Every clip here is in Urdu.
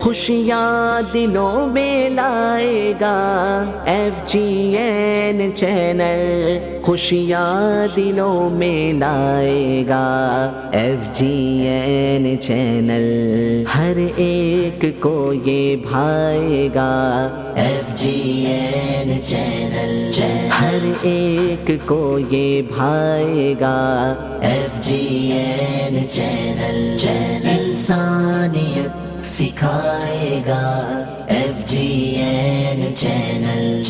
خوشیاں دلوں میں لائے گا FGN چینل، خوشیاں دلوں میں لائے گا FGN چینل، ہر ایک کو یہ بھائے گا FGN چینل، ہر ایک کو یہ بھائے گا FGN چینل، انسانیت سکھائے گا FGN چینل۔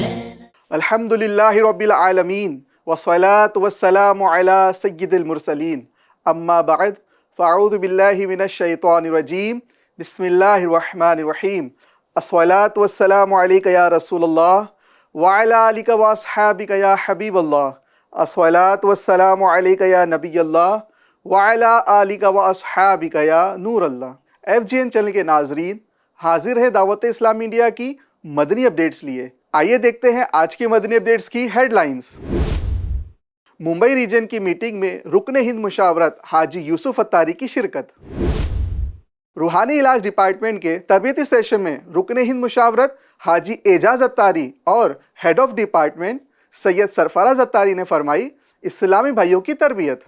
الحمدللہ رب العالمین والصلاة والسلام علی سید المرسلین، اما بعد فاعوذ باللہ من الشیطان الرجیم، بسم اللہ الرحمن الرحیم۔ الصلاة والسلام علیک یا رسول اللہ وعلی آلک واصحابک یا حبیب اللہ، الصلاة والسلام علیک یا نبی اللہ وعلی آلک واصحابک یا نور اللہ۔ FGN چینل کے ناظرین، حاضر ہے دعوت اسلامی انڈیا کی مدنی اپڈیٹس لیے۔ آئیے دیکھتے ہیں آج کی مدنی اپڈیٹس کی ہیڈ لائنز۔ ممبئی ریجن کی میٹنگ میں رکن ہند مشاورت حاجی یوسف اتاری کی شرکت۔ روحانی علاج ڈپارٹمنٹ کے تربیتی سیشن میں رکن ہند مشاورت حاجی اعجاز اتاری اور ہیڈ آف ڈپارٹمنٹ سید سرفراز اتاری نے فرمائی اسلامی بھائیوں کی تربیت۔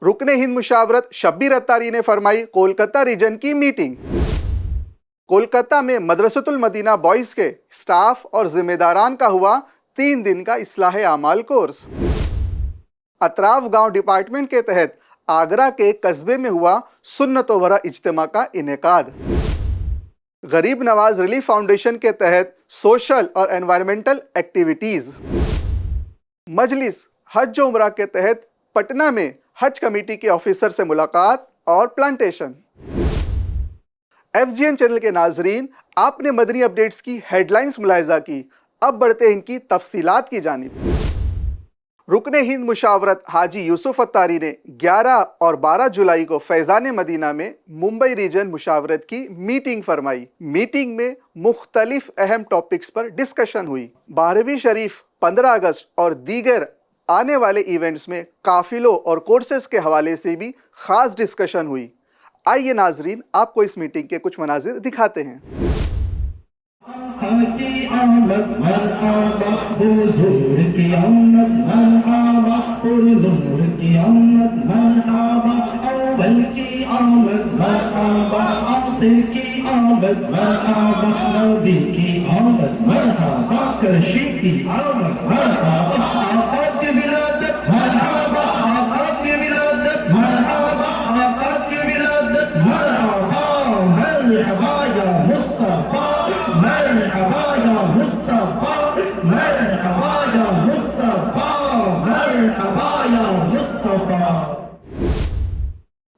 رکن ہند مشاورت شبیر اتاری نے فرمائی کولکتہ ریجن کی میٹنگ۔ کولکتہ میں مدرسۃ المدینہ بوائز کے سٹاف اور ذمہ داران کا ہوا 3 دن کا اصلاح اعمال کورس۔ اطراف گاؤں ڈپارٹمنٹ کے تحت آگرہ کے قصبے میں ہوا سنت و ورا اجتماع کا انعقاد۔ غریب نواز ریلیف فاؤنڈیشن کے تحت سوشل اور انوائرمنٹل ایکٹیویٹیز۔ مجلس حج و عمرہ کے تحت پٹنہ میں حج کمیٹی کے آفیسر سے ملاقات اور پلانٹیشن۔ FGN چینل کے ناظرین، آپ نے مدنی اپڈیٹس کی ہیڈ لائنز ملاحظہ کی، اب بڑھتے ہیں ان کی تفصیلات کی جانب۔ رکن ہند مشاورت حاجی یوسف اتاری نے 11 اور 12 جولائی کو فیضان مدینہ میں ممبئی ریجن مشاورت کی میٹنگ فرمائی۔ میٹنگ میں مختلف اہم ٹاپکس پر ڈسکشن ہوئی۔ 12ویں شریف، 15 اگست اور دیگر آنے والے ایونٹس میں قافلوں اور کورسز کے حوالے سے بھی خاص ڈسکشن ہوئی۔ آئیے ناظرین، آپ کو اس میٹنگ کے کچھ مناظر دکھاتے ہیں۔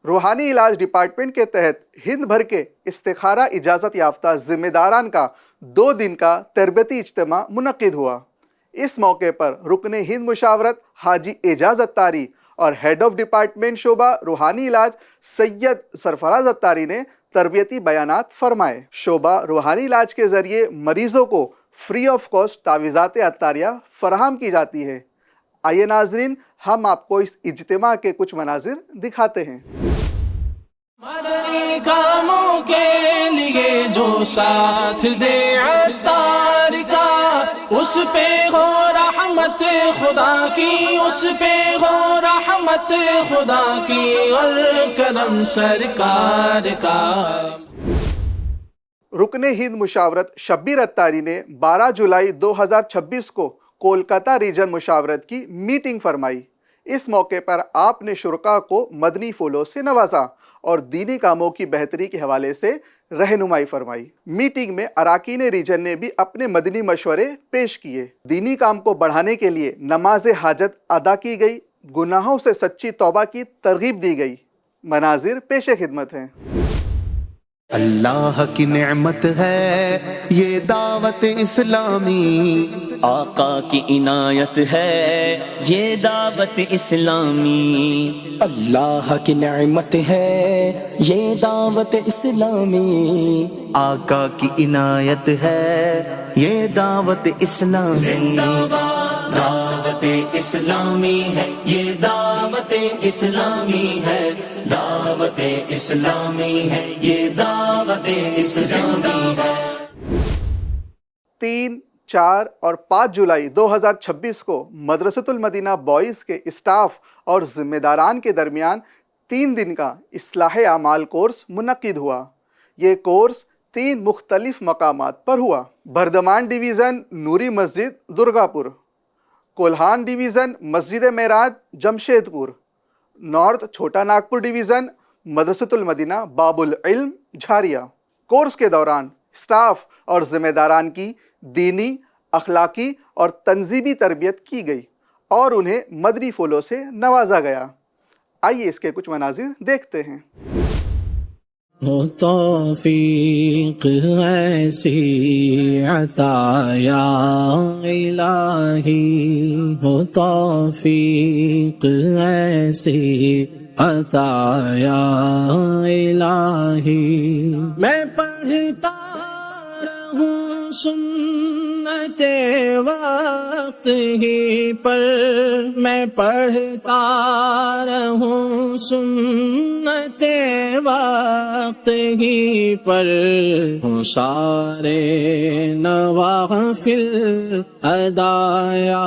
روحانی علاج ڈپارٹمنٹ کے تحت ہند بھر کے استخارہ اجازت یافتہ ذمہ داران کا 2 دن کا تربیتی اجتماع منعقد ہوا۔ اس موقع پر رکن ہند مشاورت حاجی اعجاز اتاری اور ہیڈ آف ڈپارٹمنٹ شعبہ روحانی علاج سید سرفراز اتاری نے تربیتی بیانات فرمائے۔ شعبہ روحانی علاج کے ذریعے مریضوں کو فری آف کاسٹ تعویذات عطاریہ فراہم کی جاتی ہے۔ آئیے ناظرین، ہم آپ کو اس اجتماع کے کچھ مناظر دکھاتے ہیں۔ مدنی کاموں کے لیے جو ساتھ دے عطار کا، اس پہ ہو رحمت خدا کی، اس پہ ہو رحمت خدا کی اور کرم سرکار کا۔ رکن ہند مشاورت شبیر اتاری نے 12 جولائی 2026 کو کولکتہ ریجن مشاورت کی میٹنگ فرمائی۔ اس موقع پر آپ نے شرکاء کو مدنی پھولوں سے نوازا اور دینی کاموں کی بہتری کے حوالے سے رہنمائی فرمائی۔ میٹنگ میں اراکین ریجن نے بھی اپنے مدنی مشورے پیش کیے۔ دینی کام کو بڑھانے کے لیے نماز حاجت ادا کی گئی، گناہوں سے سچی توبہ کی ترغیب دی گئی۔ مناظر پیش خدمت ہیں۔ اللہ کی نعمت ہے یہ دعوت اسلامی، آقا کی عنایت ہے یہ دعوت اسلامی، اللہ کی نعمت ہے یہ دعوت اسلامی، آقا کی عنایت ہے یہ دعوت اسلامی، دعوت دعوت اسلامی ہے، یہ دعوت اسلامی ہے، دعوت اسلامی ہے، یہ دعوت اسلامی ہے۔ 3، 4 اور 5 جولائی 2026 کو مدرسۃ المدینہ بوائز کے اسٹاف اور ذمہ داران کے درمیان 3 دن کا اصلاح اعمال کورس منعقد ہوا۔ یہ کورس 3 مختلف مقامات پر ہوا۔ بردمان ڈویژن نوری مسجد درگا پور، کولہان ڈویژن مسجد معراج جمشید پور، نارتھ چھوٹا ناگپور ڈویژن مدرسۃ المدینہ باب العلم جھاریہ۔ کورس کے دوران اسٹاف اور ذمہ داران کی دینی، اخلاقی اور تنظیمی تربیت کی گئی اور انہیں مدنی پھولوں سے نوازا گیا۔ آئیے اس کے کچھ مناظر دیکھتے ہیں۔ وہ توفیق ایسی عطا یا الہی، وہ توفیق ایسی عطا یا الہی، میں پڑھتا رہوں سنت وقت ہی پر، میں پڑھتا رہوں سنت وقت ہی پر، ہوں سارے نوافل ادا یا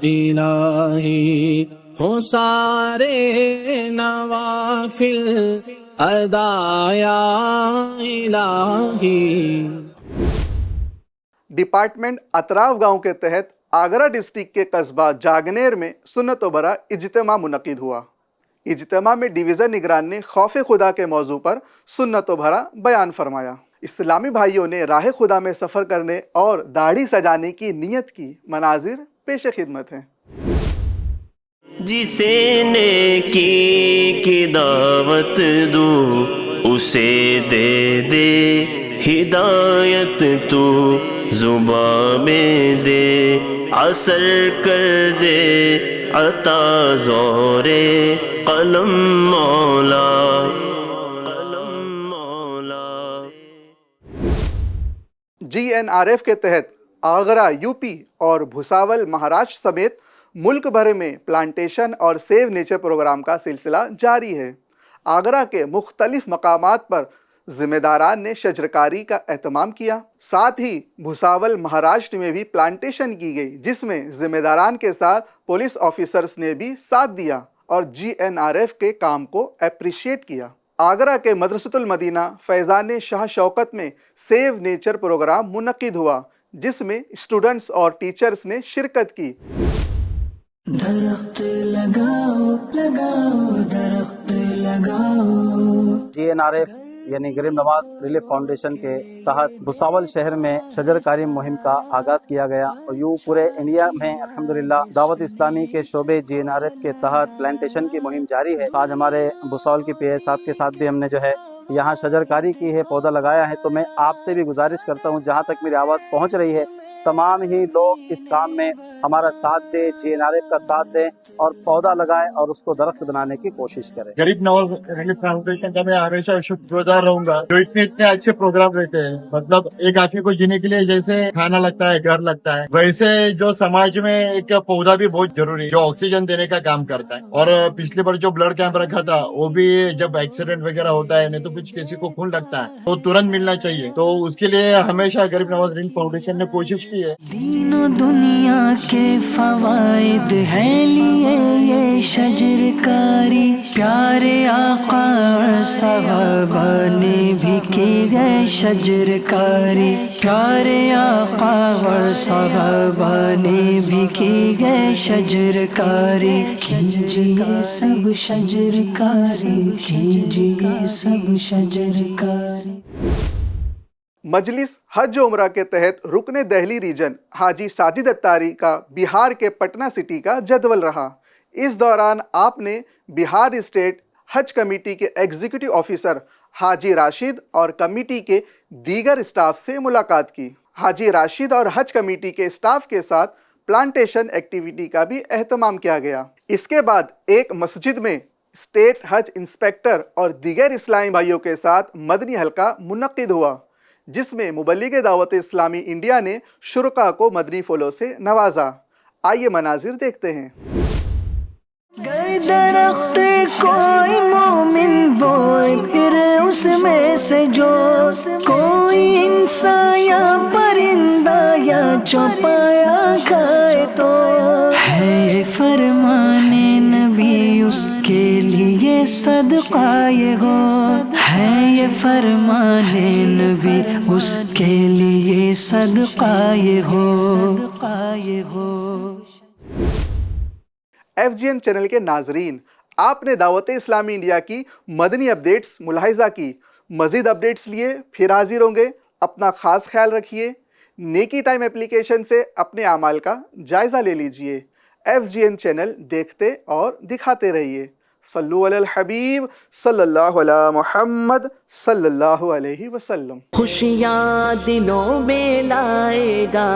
الہی، ہوں سارے نوافل ادا یا الہی۔ ڈپارٹمنٹ اطراف گاؤں کے تحت آگرہ ڈسٹرکٹ کے قصبہ جاگنیر میں سنت و برا اجتماع منعقد ہوا۔ اجتماع میں ڈویژن نگران نے خوف خدا کے موضوع پر سنت و بھرا بیان فرمایا۔ اسلامی بھائیوں نے راہ خدا میں سفر کرنے اور داڑھی سجانے کی نیت کی۔ مناظر پیش خدمت ہیں۔ جسے نیکی کی دعوت دوں اسے دے دے ہدایت، تو زباں میں دے اثر کر دے عطا زور قلم مولا، قلم مولا۔ GNRF کے تحت آگرہ یوپی اور بھساول مہاراشٹر سمیت ملک بھر میں پلانٹیشن اور سیو نیچر پروگرام کا سلسلہ جاری ہے۔ آگرہ کے مختلف مقامات پر ذمہ داران نے شجرکاری کا اہتمام کیا۔ ساتھ ہی بھساول مہاراشٹر میں بھی پلانٹیشن کی گئی، جس میں ذمہ داران کے ساتھ پولیس آفیسرز نے بھی ساتھ دیا اور GNRF کے کام کو اپریشیٹ کیا۔ آگرہ کے مدرسۃ المدینہ فیضان شاہ شوکت میں سیو نیچر پروگرام منعقد ہوا، جس میں اسٹوڈنٹس اور ٹیچرز نے شرکت کی۔ درخت لگاؤ لگاؤ درخت لگاؤ۔ GNRF یعنی غریب نواز ریلیف فاؤنڈیشن کے تحت بھساول شہر میں شجر کاری مہم کا آغاز کیا گیا، اور یوں پورے انڈیا میں الحمدللہ دعوت اسلامی کے شعبے GNRF کے تحت پلانٹیشن کی مہم جاری ہے۔ آج ہمارے بھساول کے PI صاحب کے ساتھ بھی ہم نے جو ہے یہاں شجر کاری کی ہے، پودا لگایا ہے۔ تو میں آپ سے بھی گزارش کرتا ہوں، جہاں تک میری آواز پہنچ رہی ہے، تمام ہی لوگ اس کام میں ہمارا ساتھ دیں، GNRF کا ساتھ دیں اور پودا لگائیں اور اس کو درخت بنانے کی کوشش کریں۔ غریب نواز ریلیف فاؤنڈیشن کا میں ہمیشہ شکر گزار رہوں گا، جو اتنے اچھے پروگرام رہتے ہیں۔ مطلب ایک آدمی کو جینے کے لیے جیسے کھانا لگتا ہے، گھر لگتا ہے، ویسے جو سماج میں ایک پودا بھی بہت ضروری ہے، جو آکسیجن دینے کا کام کرتا ہے۔ اور پچھلے بار جو بلڈ کیمپ رکھا تھا، وہ بھی جب ایکسیڈنٹ وغیرہ ہوتا ہے، نہیں تو کچھ کسی کو خون لگتا ہے تو ترنت ملنا چاہیے، تو اس کے لیے ہمیشہ غریب نواز ریلیف فاؤنڈیشن نے کوشش کی ہے۔ دین و دنیا کے فوائد ہیں لیے یہ شجر کاری، پیارے آقا اور صحابہ نے بھی کی ہے شجر کاری، پیارے آقا اور صحابہ نے بھی کی ہے شجر کاری، کیجئے سب شجر کاری، کیجئے سب شجر کاری۔ مجلس حج و عمرہ کے تحت رکن دہلی ریجن حاجی ساجد اتاری کا بہار کے پٹنہ سٹی کا جدول رہا۔ اس دوران آپ نے بہار اسٹیٹ حج کمیٹی کے ایگزیکٹو آفیسر حاجی راشد اور کمیٹی کے دیگر اسٹاف سے ملاقات کی۔ حاجی راشد اور حج کمیٹی کے اسٹاف کے ساتھ پلانٹیشن ایکٹیویٹی کا بھی اہتمام کیا گیا۔ اس کے بعد ایک مسجد میں اسٹیٹ حج انسپیکٹر اور دیگر اسلامی بھائیوں کے ساتھ مدنی حلقہ منعقد ہوا، جس میں مبلغ دعوت اسلامی انڈیا نے شرکاء کو مدنی پھولوں سے نوازا۔ آئیے مناظر دیکھتے ہیں۔ گر درخت کوئی مومن بوئے پھر اس میں سے جو کوئی انسان یا پرندہ یا چوپایا کھائے تو ہے یہ فرمان نبی اس کے لیے صدقہ یہ ہو، ہے یہ فرمان نبی اس کے لیے صدقہ یہ ہو۔ FGN چینل کے ناظرین، آپ نے دعوت اسلامی انڈیا کی مدنی اپڈیٹس ملاحظہ کی۔ مزید اپڈیٹس لیے پھر حاضر ہوں گے۔ اپنا خاص خیال رکھیے۔ نیکی ٹائم اپلیکیشن سے اپنے اعمال کا جائزہ لے لیجئے۔ FGN چینل دیکھتے اور دکھاتے رہیے۔ صلو علی الحبیب صلی اللہ علی محمد صلی اللہ علیہ وسلم۔ خوشیاں دلوں میں لائے گا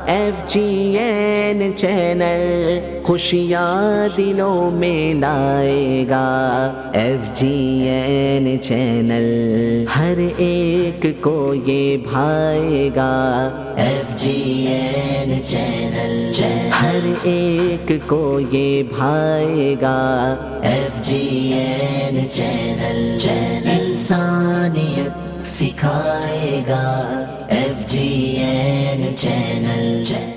FGN چینل، خوشیاں دلوں میں لائے گا FGN چینل، ہر ایک کو یہ بھائے گا FGN چینل، ہر ایک کو یہ بھائے گا FGN چینل، انسانیت سکھائے گا FGN چینل۔